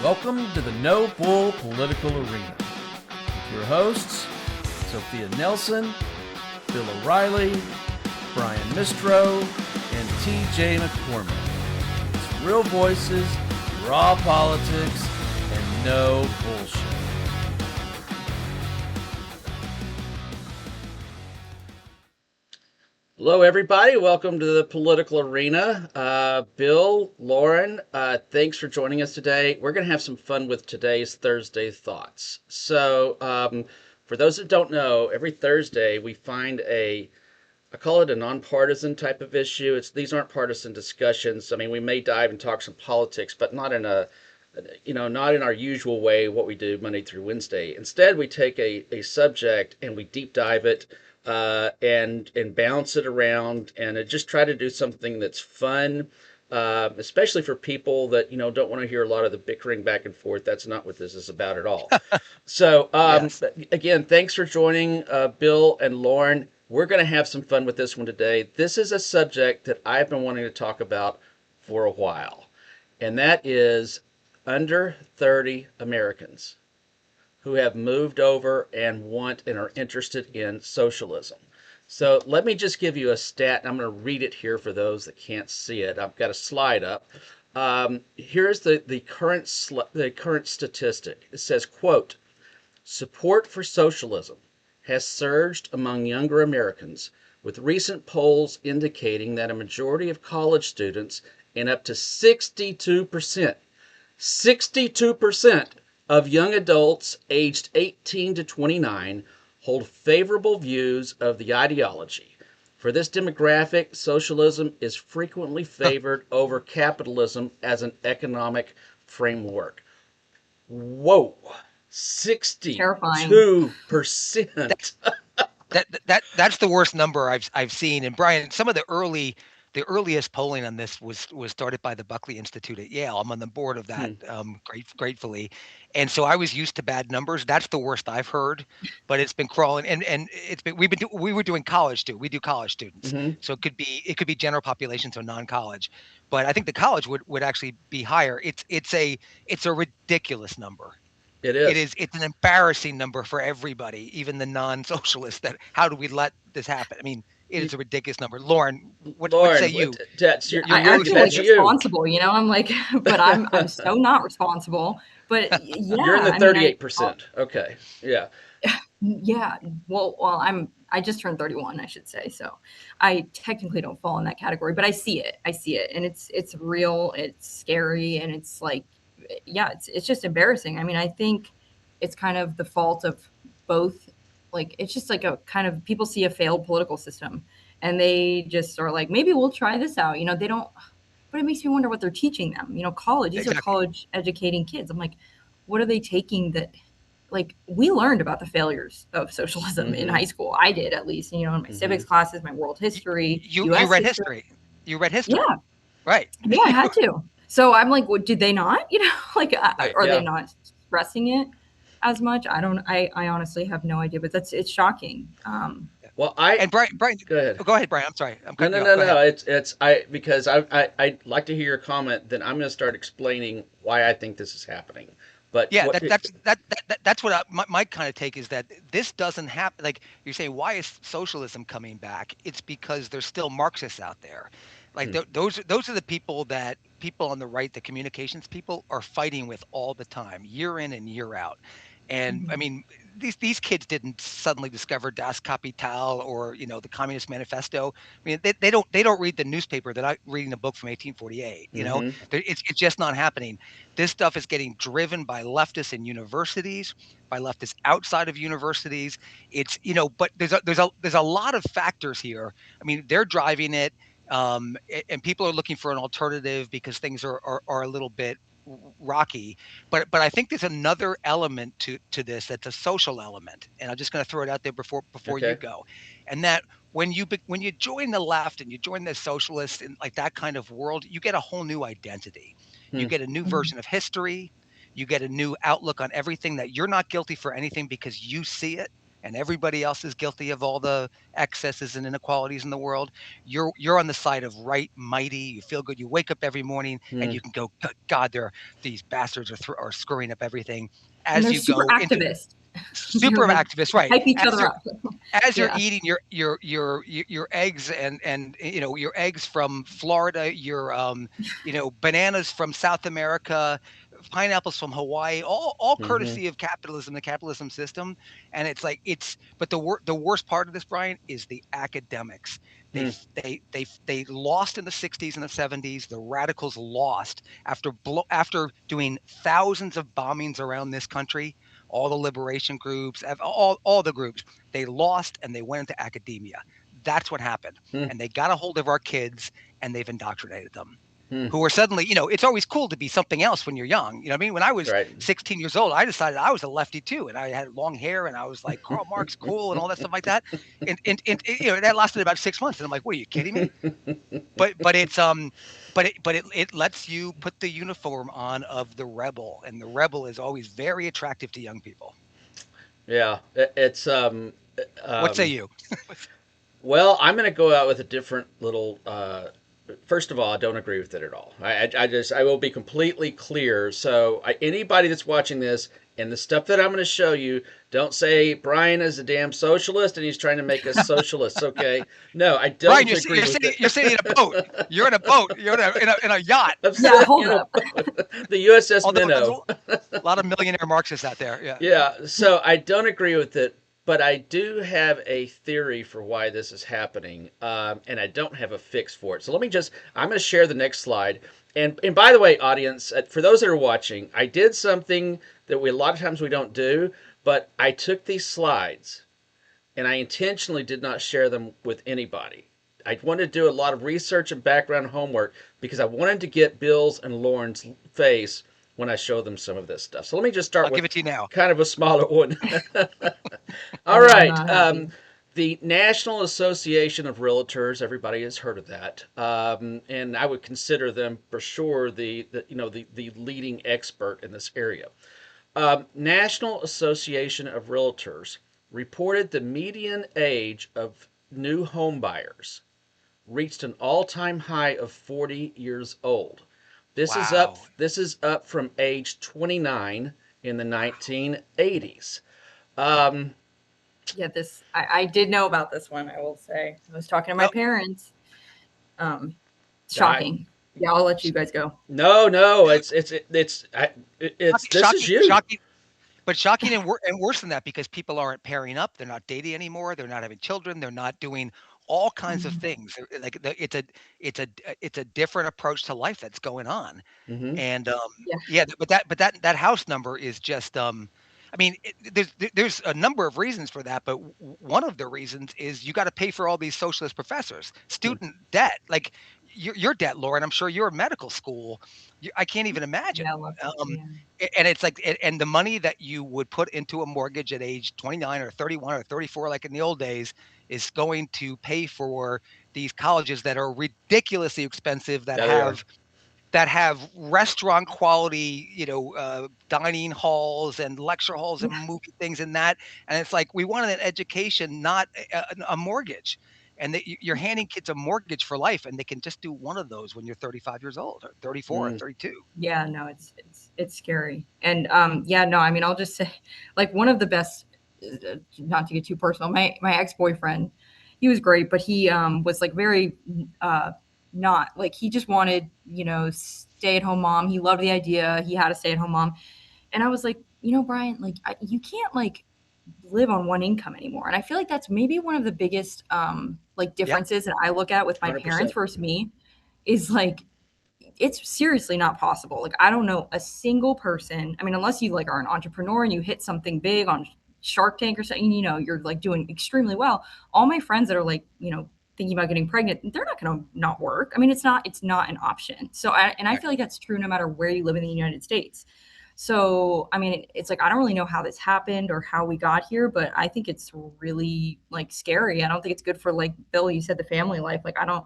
Welcome to the No Bull Political Arena with your hosts, Sophia Nelson, Bill O'Reilly, Brian Mistro, and TJ McCormick. It's real voices, raw politics, and no bullshit. Hello, everybody. Welcome to the Political Arena. Bill, Lauren, thanks for joining us today. We're going to have some fun with today's Thursday Thoughts. So, for those that don't know, every Thursday we find I call it a nonpartisan type of issue. These aren't partisan discussions. I mean, we may dive and talk some politics, but not in not in our usual way, what we do Monday through Wednesday. Instead, we take a subject and we deep dive it, and bounce it around, and just try to do something that's fun, especially for people that don't want to hear a lot of the bickering back and forth. That's not what this is about at all. So Yes. again, thanks for joining, Bill and Lauren. We're going to have some fun with this one today. This is a subject that I've been wanting to talk about for a while, and that is under 30 Americans who have moved over and want and are interested in socialism. So let me just give you a stat. I'm going to read it here for those that can't see it. I've got a slide up. Here's the current statistic. It says, quote, support for socialism has surged among younger Americans, with recent polls indicating that a majority of college students and up to 62% of young adults aged 18 to 29 hold favorable views of the ideology. For this demographic, socialism is frequently favored over capitalism as an economic framework. Whoa, Terrifying. 62%. That's the worst number I've seen. And Brian, some of the earliest polling on this was started by the Buckley Institute at Yale. I'm on the board of that, gratefully. And so I was used to bad numbers. That's the worst I've heard, but it's been crawling, and we were doing college too. We do college students, Mhm. so it could be general population, so non-college. But I think the college would actually be higher. It's a ridiculous number. It is. It's an embarrassing number for everybody, even the non-socialists. That how do we let this happen? I mean, it is a ridiculous number. Lauren, what say Lauren, you? Yeah, You're I really feel like that's you. responsible, I'm like, but I'm so not responsible. But You're in yeah, the I mean, 38%. Okay. Yeah. yeah. Well, I just turned 31, I should say, so I technically don't fall in that category, but I see it. And it's real. It's scary, and it's like, yeah, it's just embarrassing. I mean, I think it's kind of the fault of both. Like, it's just like a kind of people see a failed political system, and they just are like, maybe we'll try this out. They don't. But it makes me wonder what they're teaching them. College. These are exactly. college educating kids. I'm like, what are they taking that? Like, we learned about the failures of socialism in Mm-hmm. high school. I did, at least, in my Mm-hmm. civics classes, my world You, history, you U.S. read history. history. You read history, Yeah, right? yeah, I had to. So I'm like, what, did they not? Like, Right. are they Yeah. not stressing it as much? I don't. I honestly have no idea, but it's shocking. Well, And Brian, go ahead. oh, go ahead, Brian. I'm sorry, I'm No, cutting no, you off. no, Go ahead. no. It's because I'd like to hear your comment. Then I'm going to start explaining why I think this is happening. But Yeah, what? that's what my kind of take is, that this doesn't happen. Like you're saying, why is socialism coming back? It's because there's still Marxists out there. Like Hmm. those are the people that people on the right, the communications people, are fighting with all the time, year in and year out. And I Mhm. mean, these kids didn't suddenly discover Das Kapital or the Communist Manifesto. I mean, they don't read the newspaper. They're not reading a book from 1848. Mm-hmm. It's just not happening. This stuff is getting driven by leftists in universities, by leftists outside of universities. But there's a lot of factors here. I mean, they're driving it, and people are looking for an alternative because things are a little bit rocky. But I think there's another element to this, that's a social element, and I'm just going to throw it out there before you Okay. go, and that when you join the left and you join the socialists and like that kind of world, you get a whole new identity. You Hmm. get a new Mhm. version of history. You get a new outlook on everything, that you're not guilty for anything because you see it and everybody else is guilty of all the excesses and inequalities in the world, you're on the side of right, mighty. You feel good. You wake up every morning and Mm, you can go, God, these bastards are screwing up everything. And As they're you super go into activist. They're super like activist, right? hype each other up. As you're Yeah. eating your eggs and your eggs from Florida, your bananas from South America, pineapples from Hawaii, all mm-hmm, courtesy of capitalism, the capitalism system. And it's like but the worst part of this, Brian, is the academics. They mm, they lost in the 60s and the 70s. The radicals lost after doing thousands of bombings around this country. All the liberation groups, all the groups, they lost and they went into academia. That's what happened. mm, And they got a hold of our kids and they've indoctrinated them. mm. Who are suddenly, it's always cool to be something else when you're young. You know what I mean? When I was Right. 16 years old, I decided I was a lefty too. And I had long hair and I was like, Karl Marx, cool, and all that stuff like that. And that lasted about 6 months. And I'm like, what are you kidding me? But it lets you put the uniform on of the rebel. And the rebel is always very attractive to young people. Yeah. It's What say um, you? well, I'm going to go out with a different little. First of all, I don't agree with it at all. I will be completely clear. So anybody that's watching this and the stuff that I'm going to show you, don't say Brian is a damn socialist and he's trying to make us socialists. Okay? No, I Brian, don't agree with it. you're sitting in a boat. You're in a boat. You're in a yacht. I'm Yeah, saying, hold up. the USS Although there's Minnow. a lot of millionaire Marxists out there. Yeah. Yeah, so I don't agree with it, but I do have a theory for why this is happening, and I don't have a fix for it. So I'm going to share the next slide. And by the way, audience, for those that are watching, I did something that a lot of times we don't do, but I took these slides and I intentionally did not share them with anybody. I wanted to do a lot of research and background homework because I wanted to get Bill's and Lauren's face when I show them some of this stuff. So let me just start I'll give with it to you now. kind of a smaller one. All I'm right. not happy. The National Association of Realtors, everybody has heard of that, and I would consider them for sure the leading expert in this area. National Association of Realtors reported the median age of new home buyers reached an all-time high of 40 years old. This is up Wow. this is up from age 29 in the 1980s. Um, Yeah, I did know about this one, I will say. I was talking to my Well, parents. Um, I, Shocking. Yeah, I'll let you guys go. no, no, it's this is you. shocking, but shocking and worse than that because people aren't pairing up. They're not dating anymore. They're not having children. They're not doing all kinds of Mm, things. It's a different approach to life that's going on. Hmm. And yeah. yeah, but that house number is just I mean, there's a number of reasons for that, but one of the reasons is you got to pay for all these socialist professors, student debt, like your debt, Lauren. I'm sure you're in medical school. I can't even imagine. Yeah, I love that. Um, Yeah. and it's like, and the money that you would put into a mortgage at age 29 or 31 or 34, like in the old days, is going to pay for these colleges that are ridiculously expensive, Yeah, they are. that have restaurant quality, dining halls and lecture halls and Yeah. movie things and that. And it's like we wanted an education, not a mortgage. And that you're handing kids a mortgage for life, and they can just do one of those when you're 35 years old, or 34, or Mm, 32. Yeah, no, it's scary. And yeah, no, I mean, I'll just say like one of the best, not to get too personal, my ex-boyfriend, he was great, but he was like very uh not like he just wanted, stay at home mom. He loved the idea. He had a stay at home mom. And I was like, Brian, like you can't like live on one income anymore. And I feel like that's maybe one of the biggest like Yep. differences that I look at with my parents 100%. versus me is like it's seriously not possible. Like I don't know a single person. I mean, unless you like are an entrepreneur and you hit something big on Shark Tank or something, you're like doing extremely well. All my friends that are like, thinking about getting pregnant, they're not going to not work. I mean, it's not an option. So I Right. feel like that's true no matter where you live in the United States. So, I mean, it's like I don't really know how this happened or how we got here, but I think it's really like scary. I don't think it's good for like Bill, you said the family life. Like I don't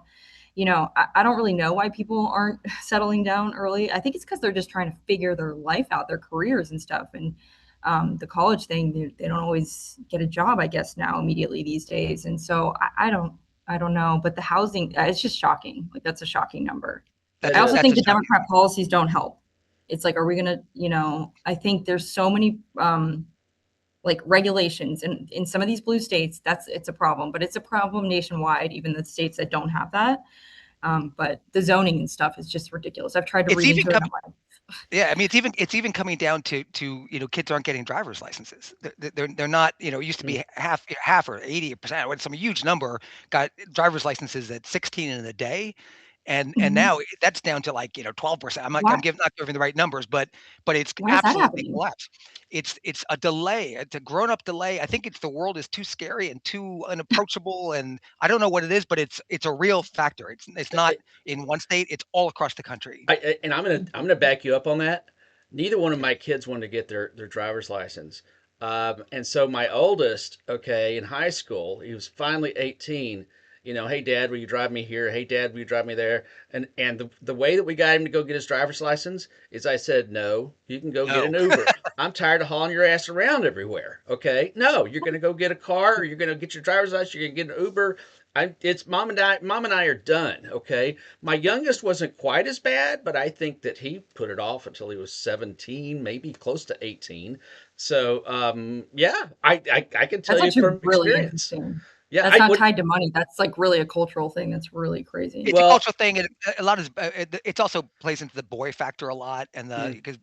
really know why people aren't settling down early. I think it's because they're just trying to figure their life out, their careers and stuff. And The college thing, they don't always get a job, I guess, now immediately these days. And so I don't know, but the housing, it's just shocking. Like that's a shocking number. That I also is. That's think a the shocking. Democrat policies don't help. It's like, are we gonna, I think there's so many like regulations in some of these blue states. It's a problem, but it's a problem nationwide, even the states that don't have that. But the zoning and stuff is just ridiculous. I've tried to It's read even into it. coming. Yeah, I mean, it's even coming down to kids aren't getting driver's licenses. They're not. It used to Mm, be half or 80%, or some huge number got driver's licenses at 16 in a day, and Mhm. now that's down to like 12%. I'm Why, not giving the right numbers, but it's why is that absolutely happening? collapsed. It's a delay. It's a grown up delay. I think it's the world is too scary and too unapproachable, and I don't know what it is, but it's a real factor. It's not in one state. It's all across the country. and I'm gonna back you up on that. Neither one of my kids wanted to get their driver's license, and so my oldest, okay, in high school, he was finally 18. Hey Dad, will you drive me here? Hey Dad, will you drive me there? And the way that we got him to go get his driver's license is I said, no, you can go get No. an Uber. I'm tired of hauling your ass around everywhere. Okay, no, you're gonna go get a car, or you're gonna get your driver's license. You're gonna get an Uber. It's mom and I. Mom and I are done. Okay, my youngest wasn't quite as bad, but I think that he put it off until he was 17, maybe close to 18. So, yeah, I can tell That's you actually from really experience. interesting. Yeah, That's I not would. tied to money. That's like really a cultural thing. That's really crazy. It's a Well, cultural thing, and a lot of it's also plays into the boy factor a lot, and the mm, because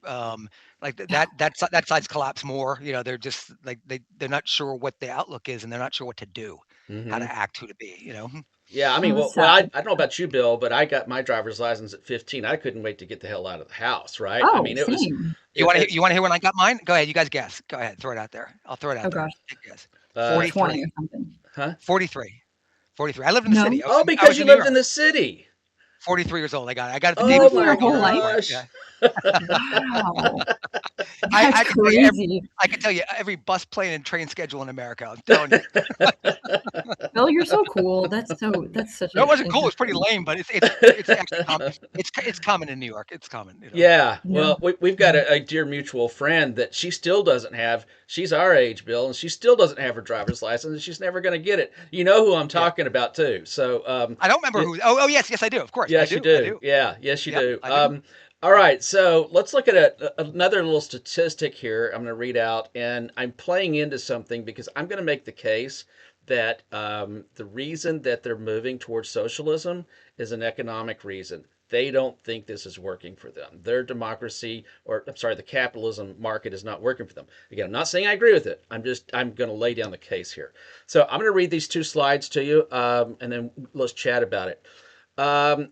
like that side's collapse more. They're just like they're not sure what the outlook is, and they're not sure what to do, how hmm to act, who to be. yeah, I mean, Oh, well, that's well, sad. I don't know about you, Bill, but I got my driver's license at 15. I couldn't wait to get the hell out of the house, right? I Oh, mean, same. it You want to hear when I got mine? Go ahead, you guys guess. Go ahead, throw it out there. I'll throw it Oh out there. gosh, Take a guess. uh, 20 or 43, something. huh? 43, 43. I lived in the city. No, I was Oh, in, I because was you in New lived in York. the city. 43 years old. I got it the day Oh 43 before my your I whole moved to New life? York. gosh. Yeah. Wow, I, that's I can tell you, crazy. I can tell you every bus, plane, and train schedule in America. I'm telling you. Bill, you're so cool. That's such No, it a wasn't cool. It's pretty interesting. lame, but it's actually common. It's common in New York. It's common. Yeah, No, well, we've got a dear mutual friend that she still doesn't have. She's our age, Bill, and she still doesn't have her driver's license, and she's never going to get it. You know who I'm Yeah. talking about too. So, I don't remember y- who. Oh, yes, I do. Of course, I yes, you do. I do. do. Yeah, yes, you Yep, do. I do. All right, so let's look at another little statistic here. I'm going to read out, and I'm playing into something because I'm going to make the case that the reason that they're moving towards socialism is an economic reason. They don't think this is working for them. Their democracy, or I'm sorry, the capitalism market is not working for them. Again, I'm not saying I agree with it. I'm going to lay down the case here. So I'm going to read these two slides to you, and then let's chat about it.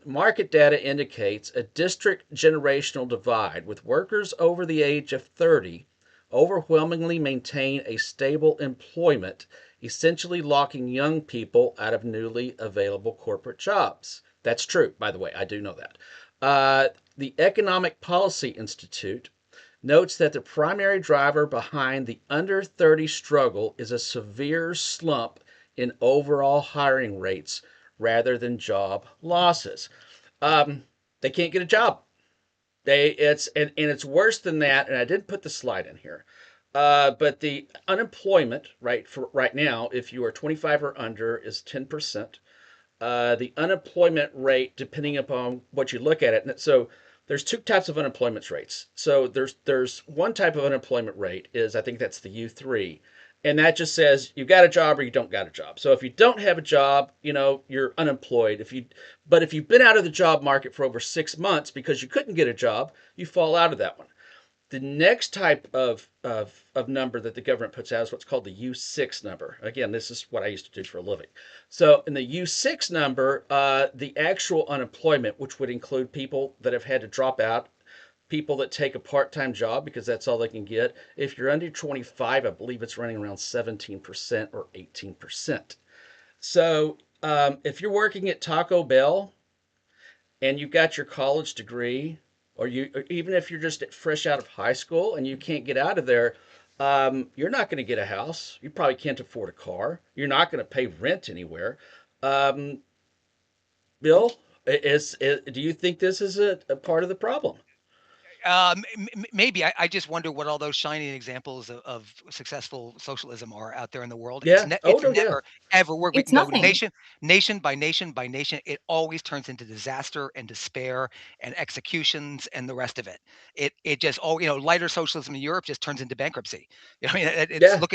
Market data indicates a district generational divide, with workers over the age of 30 overwhelmingly maintain a stable employment, essentially locking young people out of newly available corporate jobs. That's true, by the way. I do know that. The Economic Policy Institute notes that the primary driver behind the under 30 struggle is a severe slump in overall hiring rates rather than job losses. Um, they can't get a job. And it's worse than that. And I didn't put the slide in here, but the unemployment right for right now, if you are 25 or under, is 10%. The unemployment rate, depending upon what you look at it. So there's two types of unemployment rates. So there's one type of unemployment rate is I think that's the U3, and that just says you got a job or you don't got a job. So if you don't have a job, you're unemployed. If you've been out of the job market for over 6 months because you couldn't get a job, you fall out of that one. The next type of number that the government puts out is what's called the U6 number. Again, this is what I used to do for a living. So, in the U6 number, the actual unemployment, which would include people that have had to drop out, people that take a part time job because that's all they can get. If you're under 25, I believe it's running around 17% or 18%. So, if you're working at Taco Bell and you've got your college degree, or even if you're just fresh out of high school and you can't get out of there, you're not going to get a house. You probably can't afford a car. You're not going to pay rent anywhere. Um, Bill, do you think this is a part of the problem? Maybe I just wonder what all those shining examples of successful socialism are out there in the world. Yeah. Oh It's no. Yeah. never ever worked. We It's can go nothing. nation by nation by nation. It always turns into disaster and despair and executions and the rest of it. It just lighter socialism in Europe just turns into bankruptcy. I mean, it's Yeah. look.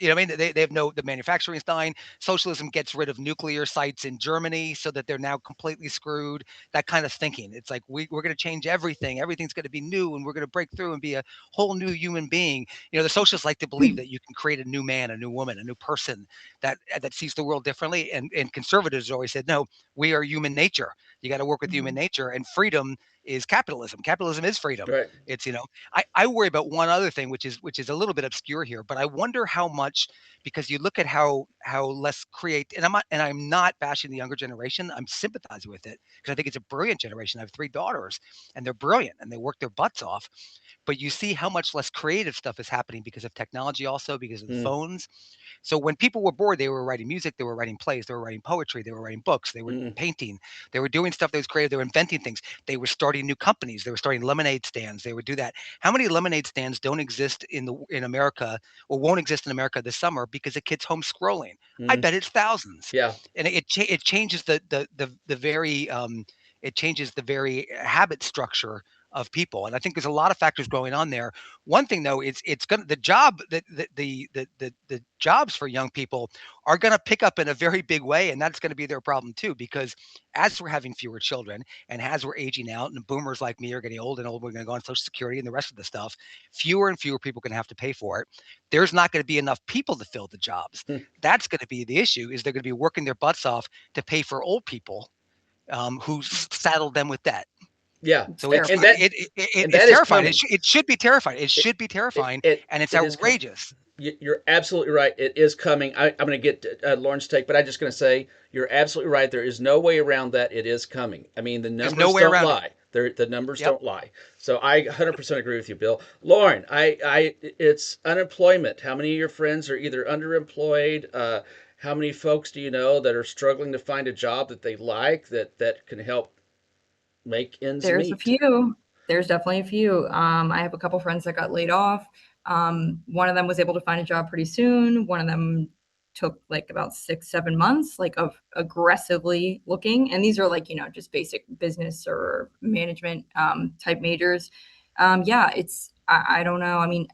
I mean, they have no the manufacturing's dying. Socialism gets rid of nuclear sites in Germany so that they're now completely screwed. That kind of thinking. It's like we're going to change everything. Everything's going to be new, and we're going to break through and be a whole new human being. The socialists like to believe that you can create a new man, a new woman, a new person that sees the world differently. And conservatives always said, no, we are human nature. You got to work with human nature, and freedom is capitalism. Capitalism is freedom. Right. It's I worry about one other thing, which is a little bit obscure here, but I wonder how much, because you look at how less create, and I'm not bashing the younger generation. I'm sympathizing with it because I think it's a brilliant generation. I have 3 daughters, and they're brilliant and they work their butts off. But you see how much less creative stuff is happening because of technology, also because of the Mm, phones. So when people were bored, they were writing music, they were writing plays, they were writing poetry, they were writing books, they were mm, painting, they were doing stuff that was creative, they were inventing things, they were starting new companies, they were starting lemonade stands, they would do that. How many lemonade stands don't exist in America, or won't exist in America this summer because the kids home scrolling? I mm. bet it's thousands, Yeah. and it changes the very it changes the very habit structure of people. And I think there's a lot of factors going on there. One thing though, it's gonna the job that the jobs for young people are gonna pick up in a very big way, and that's gonna be their problem too. Because as we're having fewer children, and as we're aging out, and boomers like me are getting old and old, we're gonna go on Social Security and the rest of the stuff. Fewer and fewer people are gonna have to pay for it. There's not gonna be enough people to fill the jobs. Mm. That's gonna be the issue. Is they're gonna be working their butts off to pay for old people who saddled them with debt. Yeah. It's So And terrifying. it's that is terrifying. coming. It should be terrifying. It It should be it terrifying, it, and it's it is coming. outrageous. You're absolutely right. It is coming. I'm going to get Lauren's take, but I'm just going to say you're absolutely right. There is no way around that. It is coming. I mean, the There's no numbers way don't around it. lie. The numbers Yep. don't lie. So I 100% agree with you, Bill. Lauren, it's unemployment. How many of your friends are either underemployed? How many folks do you know that are struggling to find a job that they like that can help make ends There's a meet? few. There's definitely a few. I have a couple friends that got laid off. One of them was able to find a job pretty soon. One of them took like about 6, 7 months, like of aggressively looking. And these are like, just basic business or management type majors. Yeah, I don't know. I mean,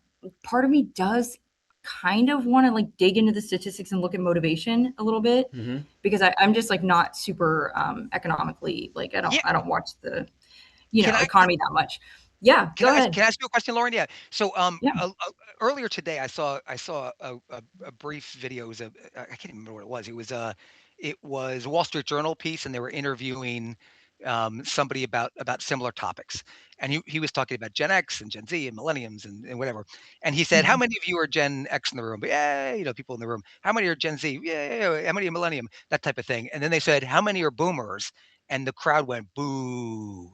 part of me does kind of want to like dig into the statistics and look at motivation a little bit Mm-hmm. because I'm just like not super economically like I don't Yeah. I don't watch the Can I economy that much. Yeah, can go I ask ahead. can I ask you a question, Lauren? Yeah. So Yeah. earlier today, I saw a brief video. It was I can't even remember what it was. It was a Wall Street Journal piece, and they were interviewing somebody about similar topics. And he was talking about Gen X and Gen Z and millenniums and whatever. And he said, "How Mhm. many of you are Gen X in the room? Yeah, people in the room. How many are Gen Z? Yeah, yeah, yeah. How many are Millennium? That type of thing." And then they said, "How many are Boomers?" And the crowd went boo.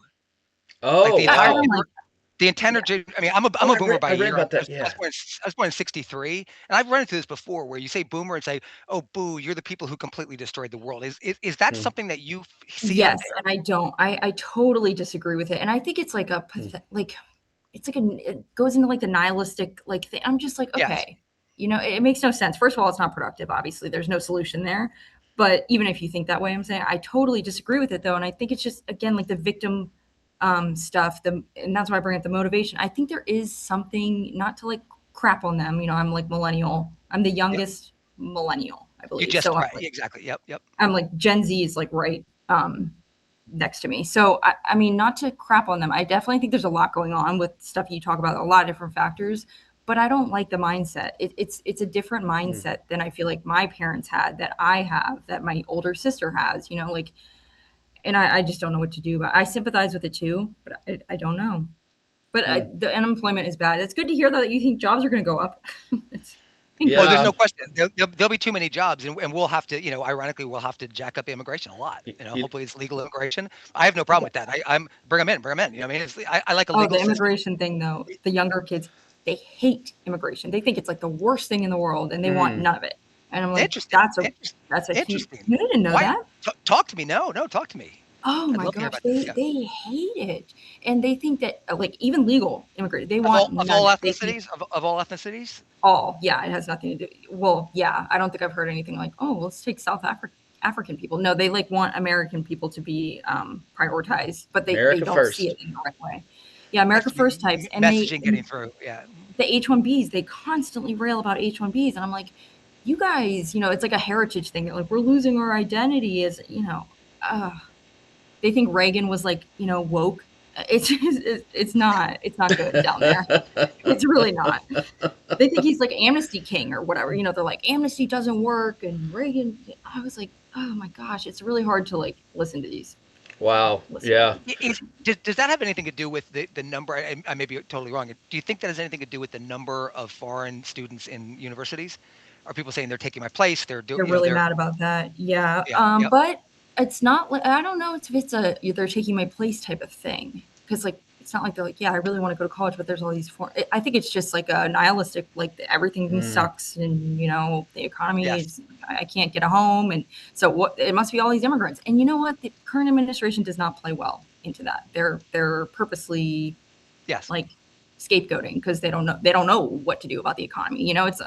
Like Oh I wow. don't like the yeah. entire I mean, I'm Oh, a boomer by I a read year. about I that. was, I was Yeah. born I was born in '63, and I've run into this before, where you say boomer and say, "Oh, boo, you're the people who completely destroyed the world." Is that Hmm. something that you see out Yes, there? and I don't. I totally disagree with it. And I think it's like like it's like it goes into like the nihilistic like thing. I'm just like, Yes. okay, it makes no sense. First of all, it's not productive. Obviously, there's no solution there. But even if you think that way, I'm saying I totally disagree with it though. And I think it's just again like the victim stuff. And that's why I bring up the motivation. I think there is something not to like crap on them. I'm like millennial. I'm the Yep. youngest millennial, I You believe. just So I'm right. like Exactly. Yep. Yep. I'm like Gen Z is like right next to me. So I mean, not to crap on them. I definitely think there's a lot going on with stuff you talk about, a lot of different factors. But I don't like the mindset. It's a different Hmm. mindset than I feel like my parents had, that I have, that my older sister has. Like, and I just don't know what to do. But I sympathize with it too. But I don't know. But Hmm. the unemployment is bad. It's good to hear that you think jobs are going to go up. It's Well, there's Yeah. no question. There'll be too many jobs, and we'll have to, ironically, we'll have to jack up immigration a lot. You, you, Hopefully it's legal immigration. I have no problem with that. I'm bring them in, bring them in. I mean, I like a Oh, legal the system. immigration thing though, the younger kids, they hate immigration. They think it's like the worst thing in the world and they want mm. none of it. And I'm like, Interesting. that's a Interest, that's a huge interesting. you didn't know Why? that? Talk to me. No, talk to me. Oh I'd my love to hear gosh, about this. Yeah. they hate it, and they think that like even legal immigrants, they Of want all none of it. They think all ethnicities. all, yeah, it has nothing to do. Well, yeah, I don't think I've heard anything like, oh, let's take African people. No, they like want American people to be prioritized, but they America don't see first. it in the right way. Yeah, That's America the First types, and messaging getting through. Yeah. the H-1Bs, they constantly rail about H-1Bs, and I'm like, you guys, it's like a heritage thing. They're like, we're losing our identity as, uh, they think Reagan was like, woke. It's not good down there. It's really not. They think he's like amnesty king or whatever. They're like amnesty doesn't work and Reagan. I was like, oh my gosh, it's really hard to like listen to these. Wow. Listen to Yeah. them. Does that have anything to do with the number? I may be totally wrong. Do you think that has anything to do with the number of foreign students in universities? Are people saying they're taking my place? They're doing, They're really mad about that. Yeah. yeah, yeah, But it's not like I don't know if it's a they're taking my place type of thing because like it's not like they're like yeah I really want to go to college but there's all these I think it's just like a nihilistic like everything Mm. sucks and the economy yes, is I can't get a home and so what it must be all these immigrants and you know what the current administration does not play well into that they're purposely yes. like scapegoating because they don't know what to do about the economy. It's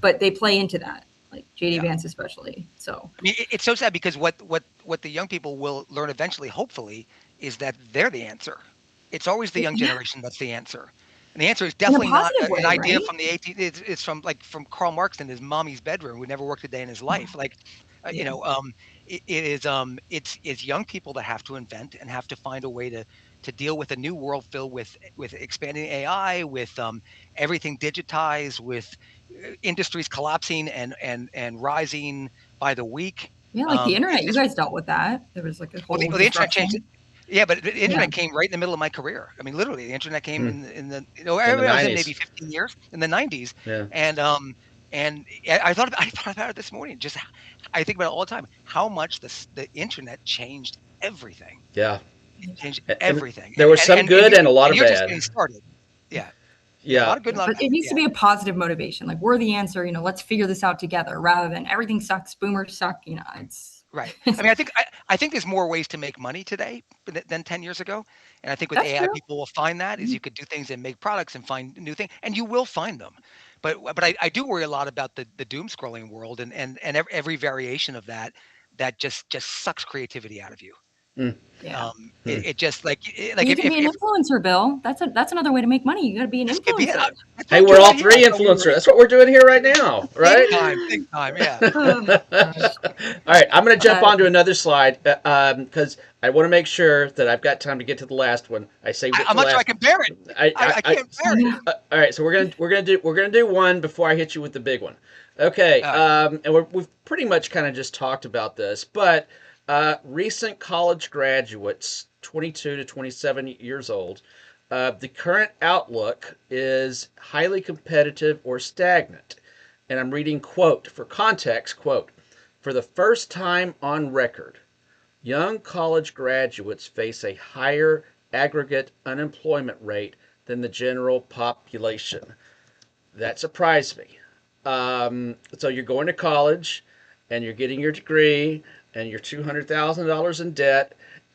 but they play into that, like JD Yeah. Vance especially. So I mean, it's so sad because what the young people will learn eventually, hopefully, is that they're the answer. It's always the young yeah, generation that's the answer, and the answer is in a definitely not positive an way, idea right? from the 18. It's from from Karl Marx in his mommy's bedroom, who never worked a day in his life. Like, Yeah, it is it's young people that have to invent and have to find a way to deal with a new world filled with expanding AI, with everything digitized, with industries collapsing and rising by the week. yeah, like the internet. You It's guys dealt with that. There was like a well, whole the internet changed. disruption. Yeah, but the Yeah, internet came right in the middle of my career. I mean, literally, the internet came Mm. in the In the I was in maybe '90s. 15 years in the 90s, Yeah. and I thought I thought about it this morning. Just I think about it all the time. How much the internet changed everything. Yeah. It changed And everything, there was some good and a lot and of you're just bad. getting started. Yeah, yeah, a Yeah. lot of good, yeah, a lot of but bad. it needs to Yeah. be a positive motivation. Like we're the answer. Let's figure this out together, rather than everything sucks, boomers suck. It's Right. I mean, I think there's more ways to make money today than 10 years ago. And I think with that's AI, true. people will find that is you could do things and make products and find new things, and you will find them. But I do worry a lot about the doom scrolling world and every variation of that that just sucks creativity out of you. Mm. Yeah. It just Well, like you can be an if influencer, Bill. That's another way to make money. You got to be an this could be it. influencer. That's what Hey, I'm we're doing all right here. three I thought we were influencers. That's what we're doing here right now, right? big time. Yeah. Oh gosh. All right, I'm going to jump Uh, on to another slide because I want to make sure that I've got time to get to the last one. I saved it I'm for not sure I last. can bear it. I, I, I I can't bear it. yeah. all right, so we're gonna do one before I hit you with the big one. Okay, All right. and we've pretty much kind of just talked about this, but recent college graduates, 22 to 27 years old, the current outlook is highly competitive or stagnant. And I'm reading quote for context quote for the first time on record, young college graduates face a higher aggregate unemployment rate than the general population. That surprised me. So you're going to college and you're getting your degree and you're $200,000 in debt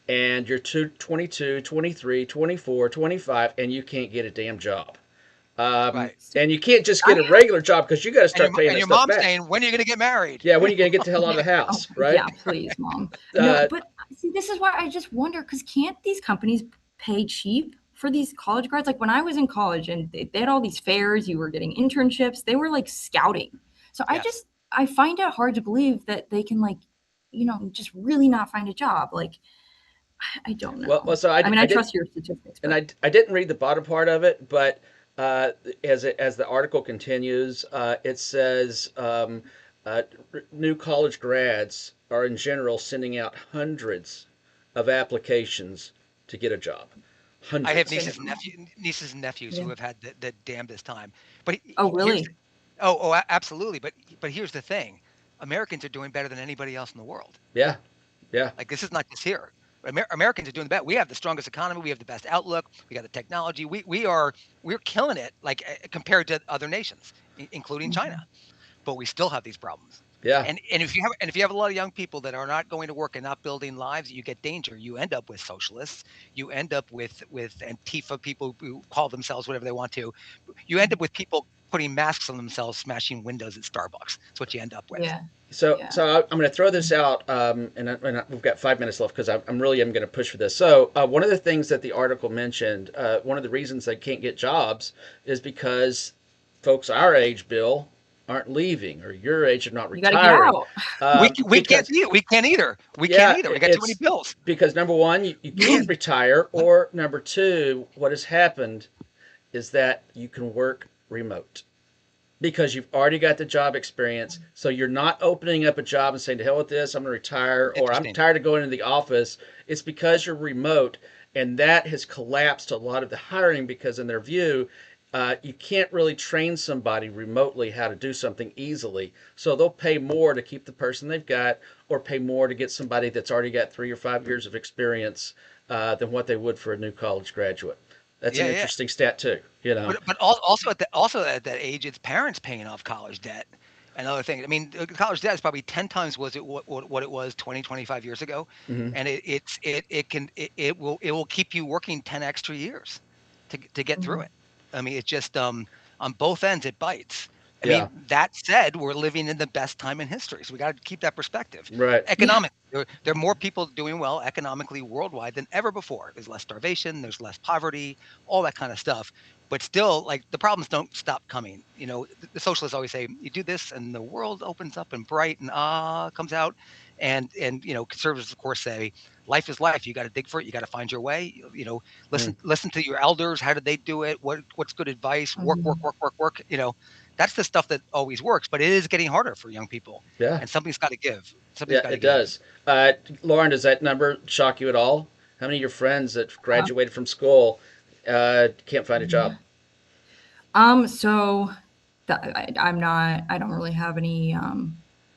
and you're 22, 23, 24, 25, and you can't get a damn job. Right. And you can't just I get a regular job because you got to And start paying and that your stuff mom's back. saying, "When are you gonna get married?" Yeah, when are you going to get the hell out of the Oh, house, right? yeah, please, mom. No, Uh, but see, this is why I just wonder because can't these companies pay cheap for these college grads? Like when I was in college and they had all these fairs, you were getting internships, they were like scouting. So Yes. I find it hard to believe that they can like, just really not find a job. Like, I don't well, know. so I mean, I I did, trust your statistics, and but I didn't read the bottom part of it, but as the article continues, it says uh, new college grads are in general sending out hundreds of applications to get a job. I have Hundreds. they're never wrong. nieces and nephews Yeah. who have had the damnedest time. But Oh, here's really? absolutely. But here's the thing: Americans are doing better than anybody else in the world. Yeah, yeah. Like this is not just here. Americans are doing the best. We have the strongest economy. We have the best outlook. We got the technology. We're killing it. Like compared to other nations, including China. Mhm. But we still have these problems. Yeah. And if you have a lot of young people that are not going to work and not building lives, you get danger. You end up with socialists. You end up with Antifa people who call themselves whatever they want to. You end up with people putting masks on themselves, smashing windows at Starbucks. That's what you end up with. Yeah. So, Yeah. I'm going to throw this out, we've got 5 minutes left because I'm really am going to push for this. So, one of the things that the article mentioned, one of the reasons they can't get jobs is because folks our age, Bill, aren't leaving, or your age are not You got to get retiring, out. We can't because either. We can't either. We can't yeah, either. We got too many it's bills. because number one, you can't retire, or number two, what has happened is that you can work remote because you've already got the job experience. So you're not opening up a job and saying, to hell with this, I'm going to retire, or I'm Interesting. tired of going into the office. It's because you're remote. And that has collapsed a lot of the hiring because, in their view, you can't really train somebody remotely how to do something easily. So they'll pay more to keep the person they've got, or pay more to get somebody that's already got 3 or 5 years of experience than what they would for a new college graduate. That's an Yeah, yeah. interesting stat too. You know. Also at that age, it's parents paying off college debt and other things. I mean, college debt is probably 10 times was it what it was 20, 25 years ago, Hmm. and it will keep you working 10 extra years to get through Mhm. it. I mean, it's just on both ends it bites. I Yeah. mean, that said, we're living in the best time in history, so we got to keep that perspective. Right. Yeah. Economic, there are more people doing well economically worldwide than ever before. There's less starvation, there's less poverty, all that kind of stuff. But still, like the problems don't stop coming. The socialists always say, "You do this, and the world opens up and bright and comes out." And conservatives, of course, say, "Life is life. You got to dig for it. You got to find your way. Mm. Listen to your elders. How did they do it? What's good advice? Work, work, Mhm. work, work, work." That's the stuff that always works. But it is getting harder for young people, Yeah. and something's got to give. Something's Yeah, got to it give. does. Lauren, does that number shock you at all? How many of your friends that Uh, graduated from school can't find a job? yeah. So I'm not. I don't really have any.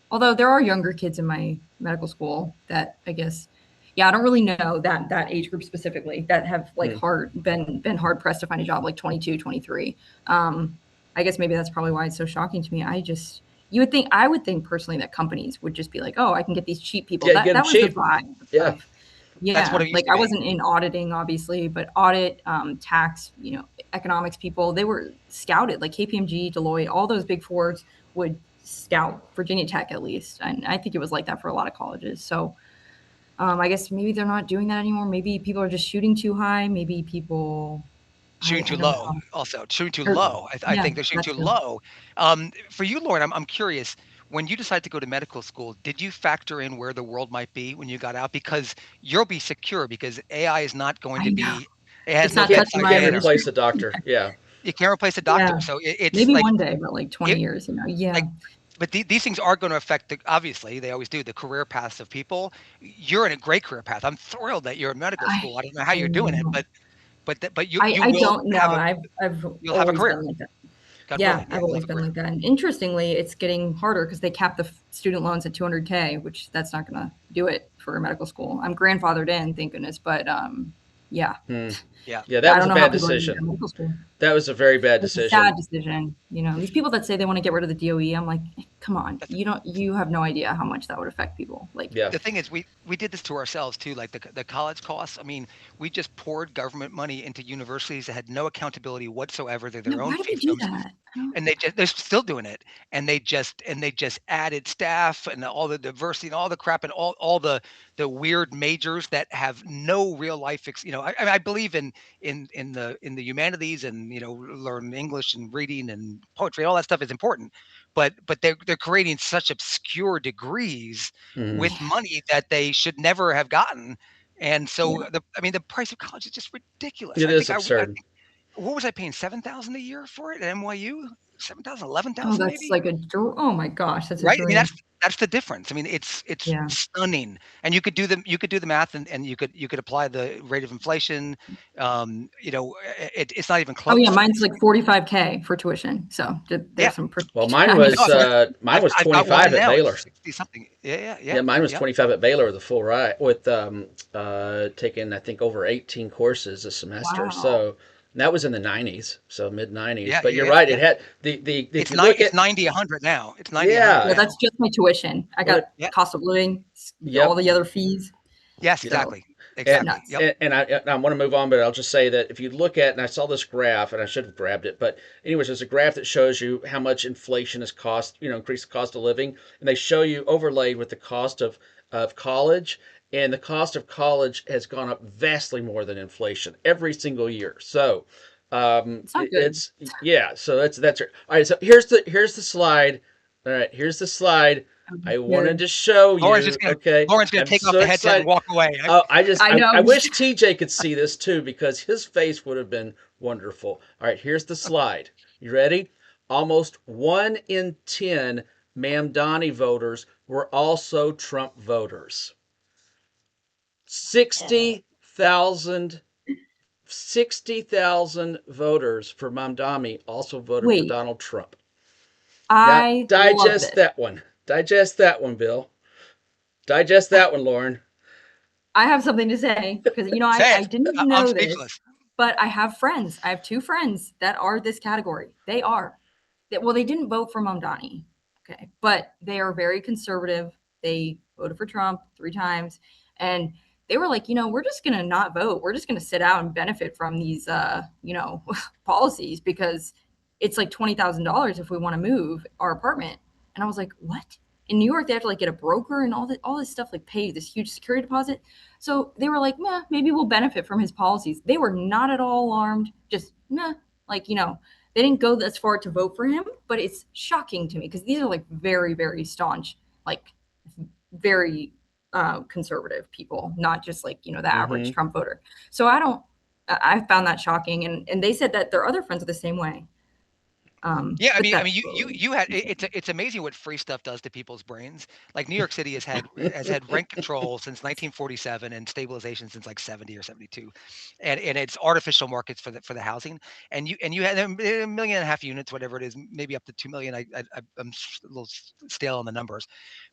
Although there are younger kids in my medical school that I guess. Yeah, I don't really know that age group specifically that have like Hmm. been hard pressed to find a job like 22, 23. I guess maybe that's probably why it's so shocking to me. I would think personally that companies would just be like, oh, I can get these cheap people. Yeah, That get them that was the cheap. vibe Yeah. of That's what yeah, it used like to I be. wasn't in auditing, obviously, but audit, tax, economics people, they were scouted. Like KPMG, Deloitte, all those big fours would scout Virginia Tech at least, and I think it was like that for a lot of colleges. So I guess maybe they're not doing that anymore. Maybe people are just shooting too high. Maybe people, Shooting I too don't low, know. also shooting too Or, low. I yeah, think they're shooting that too too. low. For you, Lauren, I'm curious. When you decided to go to medical school, did you factor in where the world might be when you got out? Because you'll be secure because AI is not going I to know be. It has it's You no not can't touching you bedside my can't manner. replace industry. a doctor. Yeah. You can't replace a Yeah, doctor. So it's maybe like one day, but like 20 it years, yeah, like. But these things are going to affect obviously they always do the career paths of people. You're in a great career path. I'm thrilled that you're in medical I school. I don't know how I you're doing it, know. but you I you I will don't know. have a I've you'll have a always career. been like that. God Yeah, willing, yeah, I've you'll have always a been career. like that. And interestingly, it's getting harder because they cap the student loans at 200K, which that's not going to do it for medical school. I'm grandfathered in, thank goodness, but yeah, Hmm. Yeah. Yeah, that I was don't a know how bad people are going to go decision. to medical school. That was a very bad It's a sad decision. decision. These people that say they want to get rid of the DOE, I'm like, come on, That's you have no idea how much that would affect people. Like, Yeah. the thing is we did this to ourselves too, like the college costs. I mean, we just poured government money into universities that had no accountability whatsoever. They're no, their own why do we do fiefdoms, that? I don't. and they're still doing it, and they just added staff and all the diversity and all the crap and all the weird majors that have no real life I believe in the humanities, and learn English and reading and poetry and all that stuff is important, but they're creating such obscure degrees Hmm. with money that they should never have gotten. And Yeah. so the price of college is just ridiculous. It I is think I absurd. what was I paying, 7,000 a year for it at NYU? 7,000, eleven Oh, thousand, that's maybe? like oh my gosh, that's a Right? I mean, dream. that's the difference. I mean, it's Yeah. stunning. And you could do the math, and you could apply the rate of inflation. It's not even Oh yeah, close. mine's like 45K for tuition. So Yeah. there's some Well, perspective. mine I mean, No, was I've shit. uh, mine I've was I've got one 25 in at now. It's Baylor. 60 something. Yeah, yeah, yeah. Yeah, mine was Yep. 25 at Baylor with a full ride with taking I think over 18 courses a semester. Wow. So And that was in the '90s, so mid '90s. Yeah, But you're yeah, right. yeah. It had the if It's you look it's at 90, 100 now. It's 90, 100 Yeah, yeah, now. that's just my tuition. I well, got Yeah. cost of living, all yep, the other fees. Yes, yep. So exactly. And, Exactly. nuts. Yep. I want to move on, but I'll just say that if you look at, and I saw this graph, and I should have grabbed it, but anyways, there's a graph that shows you how much inflation has cost, increased the cost of living, and they show you overlaid with the cost of college, and the cost of college has gone up vastly more than inflation every single year. So, It's not good. yeah, so that's it. All right, so here's the slide. All right, here's the slide. I'm I wanted scared. to show Lauren's just you. gonna Okay, Lauren's gonna I'm take off so the headset and excited. walk away. Oh, I know. I wish TJ could see this too because his face would have been wonderful. All right, here's the slide. You ready? Almost 1 in 10 Mamdani voters were also Trump voters. 60,000 60,000 voters for Mamdani also voted for Wait, Donald Trump. Now, I love digest this. that one. Digest that one, Bill. Digest that one, Lauren. I have something to say because Say I it. didn't I'm know this, speechless. but I have friends. I have two friends that are this category. They are. Well, they didn't vote for Mamdani, okay, but they are very conservative. They voted for Trump 3 times, and they were like, we're just gonna not vote. We're just gonna sit out and benefit from these, policies because it's like $20,000 if we want to move our apartment. And I was like, what? In New York, they have to like get a broker and all this stuff, like pay this huge security deposit. So they were like, nah, maybe we'll benefit from his policies. They were not at all alarmed. Just nah, like they didn't go as far to vote for him, but it's shocking to me because these are like very, very staunch, like very conservative people, not just like the average Mm-hmm. Trump voter. So I found that shocking, and they said that their other friends are the same way. Yeah, But I that's mean, totally you had it's amazing what free stuff does to people's brains. Like New York City has had rent control since 1947 and stabilization since like 70 or 72, and it's artificial markets for the housing. And you had a million and a half units, whatever it is, maybe up to 2 million. I'm a little stale on the numbers,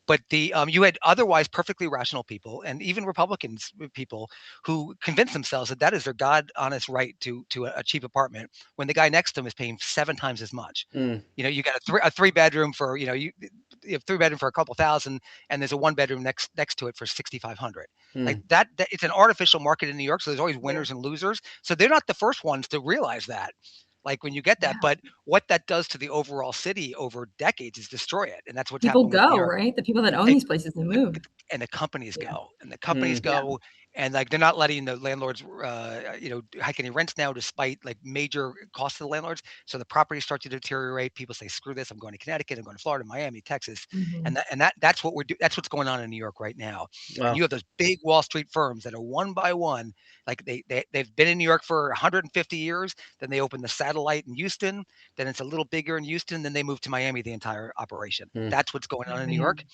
but you had otherwise perfectly rational people and even Republicans people who convince themselves that that is their God honest right to a cheap apartment when the guy next to them is paying 7 times as much. Mm, You got a three bedroom for you have 3 bedroom for a couple thousand, and there's a 1 bedroom next to it for 6,500. Like mm. that it's an artificial market in New York, so there's always yeah, winners and losers. So they're not the first ones to realize that. Like when you get that, yeah. but what that does to the overall city over decades is destroy it, and that's what's People happened with New go York. right. The people that own these places, they the, move. and the companies Yeah, go and the companies Mm, yeah. go and like they're not letting the landlords hike any rents now despite like major costs to the landlords, so the property starts to deteriorate. People say screw this, I'm going to Connecticut, I'm going to Florida, Miami, Texas, Hmm. that's what that's what's going on in New York right now. And well, you have those big Wall Street firms that are one by one, like they've been in New York for 150 years, then they open the satellite in Houston, then it's a little bigger in Houston, then they move to Miami, the entire operation. mm. That's what's going on Oh in New York. man,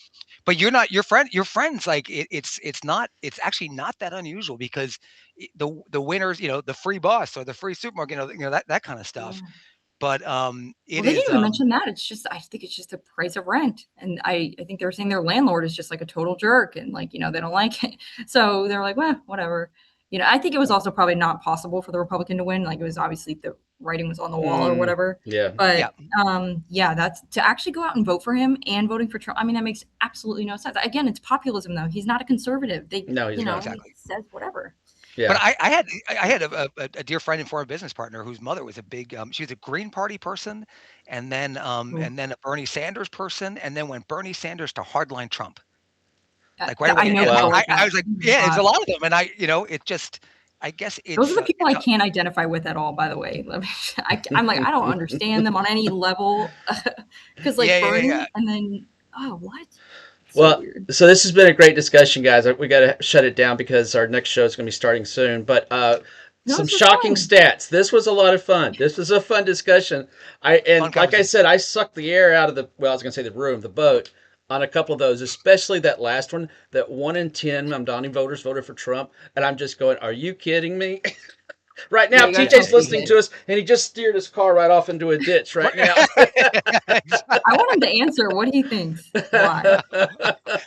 But you're not your friends like it's actually not that unusual because the winners, the free bus or the free supermarket, that kind of stuff. yeah. But Well, it they didn't is even mention that. It's just I think it's just the price of rent, and I think they were saying their landlord is just like a total jerk, and like they don't like it, so they're like, well, whatever. I think it was also probably not possible for the Republican to win. Like it was obviously the writing was on the wall or Mm, whatever. yeah. yeah. But yeah, that's to actually go out and vote for him and voting for Trump. I mean, that makes absolutely no sense. Again, it's populism though. He's not a conservative. No, he's not. He Exactly. says whatever. But Yeah. I had a dear friend and former business partner whose mother was a big she was a Green Party person, Oof. and then a Bernie Sanders person, and then went Bernie Sanders to hardline Trump, like right I away. know And people Well, like I that. was like, Oh my yeah, there's God. a lot of them, and it just I guess Those are the people I can't identify with at all, by the way. I'm like, I don't understand them on any level. Because like yeah, yeah, yeah. Bernie, and then, oh, what? So well, weird. so this has been a great discussion, guys. We got to shut it down because our next show is going to be starting soon. But No, some this was shocking fun. stats. This was a lot of fun. This was a fun discussion. I Fun and like I conversation. said, I sucked the air out of the well, I was going to say the room, the boat on a couple of those, especially that last one. That 1 in 10 Mamdani voters voted for Trump, and I'm just going, are you kidding me? Right Yeah, now, you gotta TJ's tell listening TJ. to us, and he just steered his car right off into a ditch right now. I want him to answer what he thinks. Why?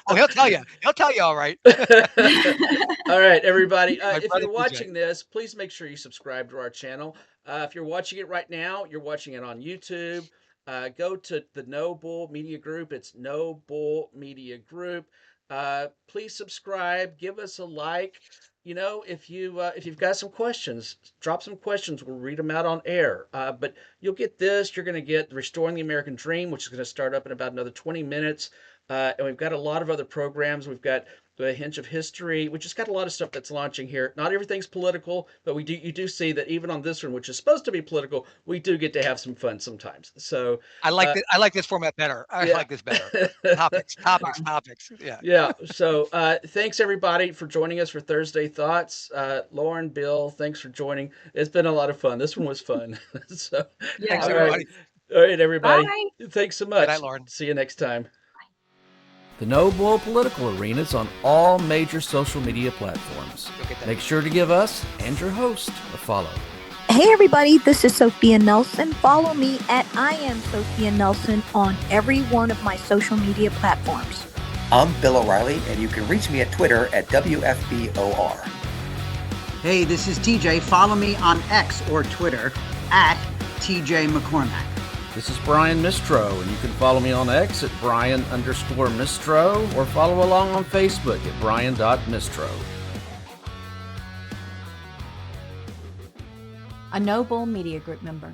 Oh, he'll tell you. He'll tell you all right. All right, everybody. My If brother you're TJ. watching this, please make sure you subscribe to our channel. If you're watching it right now, you're watching it on YouTube. Go to the No Bull Media Group. It's No Bull Media Group. Please subscribe. Give us a like. You know, if you've got some questions, drop some questions. We'll read them out on air. But you'll get this. You're going to get Restoring the American Dream, which is going to start up in about another 20 minutes. And we've got a lot of other programs. We've got the Hinge of History. We just got a lot of stuff that's launching here. Not everything's political, but you do see that even on this one, which is supposed to be political, we do get to have some fun sometimes. So I like this format better. I yeah. like this better. Topics. Yeah. Yeah. So thanks everybody for joining us for Thursday Thoughts. Lauren, Bill, thanks for joining. It's been a lot of fun. This one was fun. So Yeah. Thanks, all right. everybody. All right, everybody. Bye. Thanks so Good night, much. Lauren. See you next time. The No Bull Political Arena is on all major social media platforms. Go get that. Make sure to give us and your host a follow. Hey everybody, this is Sophia Nelson. Follow me at I am Sophia Nelson on every one of my social media platforms. I'm Bill O'Reilly, and you can reach me at Twitter at WFBOR. Hey, this is TJ. Follow me on X or Twitter at TJ McCormack. This is Brian Mistro, and you can follow me on X at Brian_Mistro or follow along on Facebook at Brian.Mistro. A No Bull Media Group member.